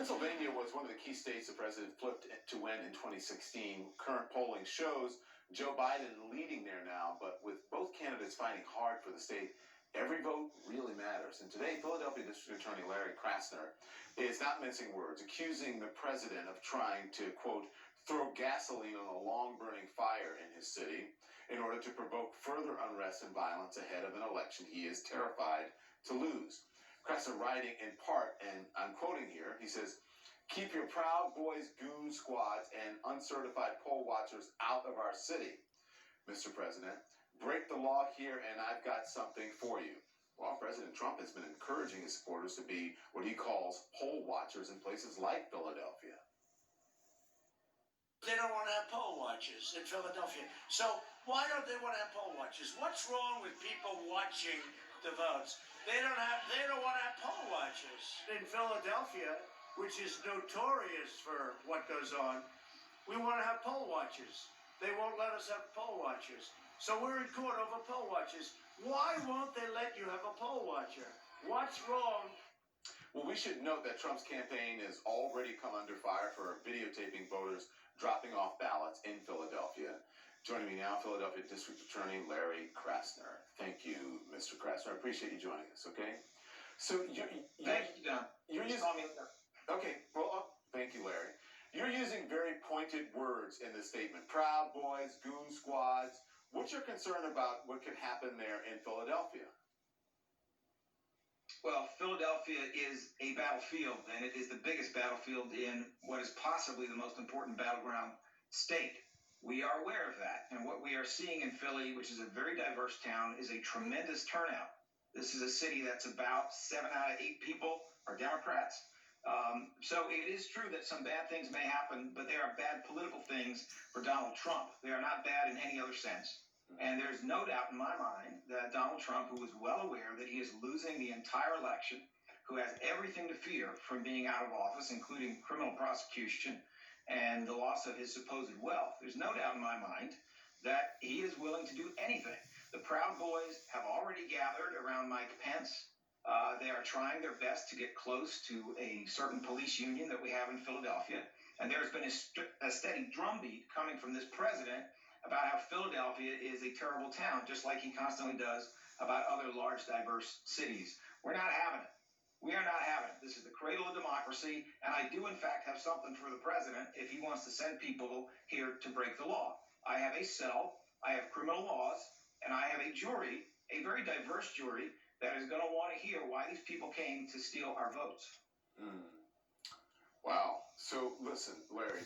Pennsylvania was one of the key states the president flipped to win in 2016. Current polling shows Joe Biden leading there now, but with both candidates fighting hard for the state, every vote really matters. And today, Philadelphia District Attorney Larry Krasner is not mincing words, accusing the president of trying to, quote, throw gasoline on a long-burning fire in his city in order to provoke further unrest and violence ahead of an election he is terrified to lose. Krasner writing in part, and I'm quoting here, he says, "Keep your Proud Boys, goon squads, and uncertified poll watchers out of our city, Mr. President. Break the law here, and I've got something for you." Well, President Trump has been encouraging his supporters to be what he calls poll watchers in places like Philadelphia. They don't want to have poll watchers in Philadelphia. So why don't they want to have poll watchers? What's wrong with people watching the votes? They don't want to have poll watchers. In Philadelphia, which is notorious for what goes on, we want to have poll watchers. They won't let us have poll watchers. So we're in court over poll watchers. Why won't they let you have a poll watcher? What's wrong? Well, we should note that Trump's campaign has already come under fire for videotaping voters dropping off ballots in Philadelphia. Joining me now, Philadelphia District Attorney Larry Krasner. Thank you, Mr. Krasner. I appreciate you joining us, okay? So Thank you, Don. You're using... Okay, well, thank you, Larry. You're using very pointed words in this statement. Proud Boys, goon squads. What's your concern about what could happen there in Philadelphia? Well, Philadelphia is a battlefield, and it is the biggest battlefield in what is possibly the most important battleground state. We are aware of that, and what we are seeing in Philly, which is a very diverse town, is a tremendous turnout. This is a city that's about 7 out of 8 people are Democrats. So it is true that some bad things may happen, but they are bad political things for Donald Trump. They are not bad in any other sense. And there's no doubt in my mind that Donald Trump, who is well aware that he is losing the entire election, who has everything to fear from being out of office, including criminal prosecution and the loss of his supposed wealth, there's no doubt in my mind that he is willing to do anything. The Proud Boys have already gathered around Mike Pence. They are trying their best to get close to a certain police union that we have in Philadelphia. And there's been a steady drumbeat coming from this president about how Philadelphia is a terrible town, just like he constantly does about other large, diverse cities. We're not having it. We are not having it. This is the cradle of democracy, and I do, in fact, have something for the president if he wants to send people here to break the law. I have a cell, I have criminal laws, and I have a jury, a very diverse jury, that is going to want to hear why these people came to steal our votes. Wow. So, listen, Larry.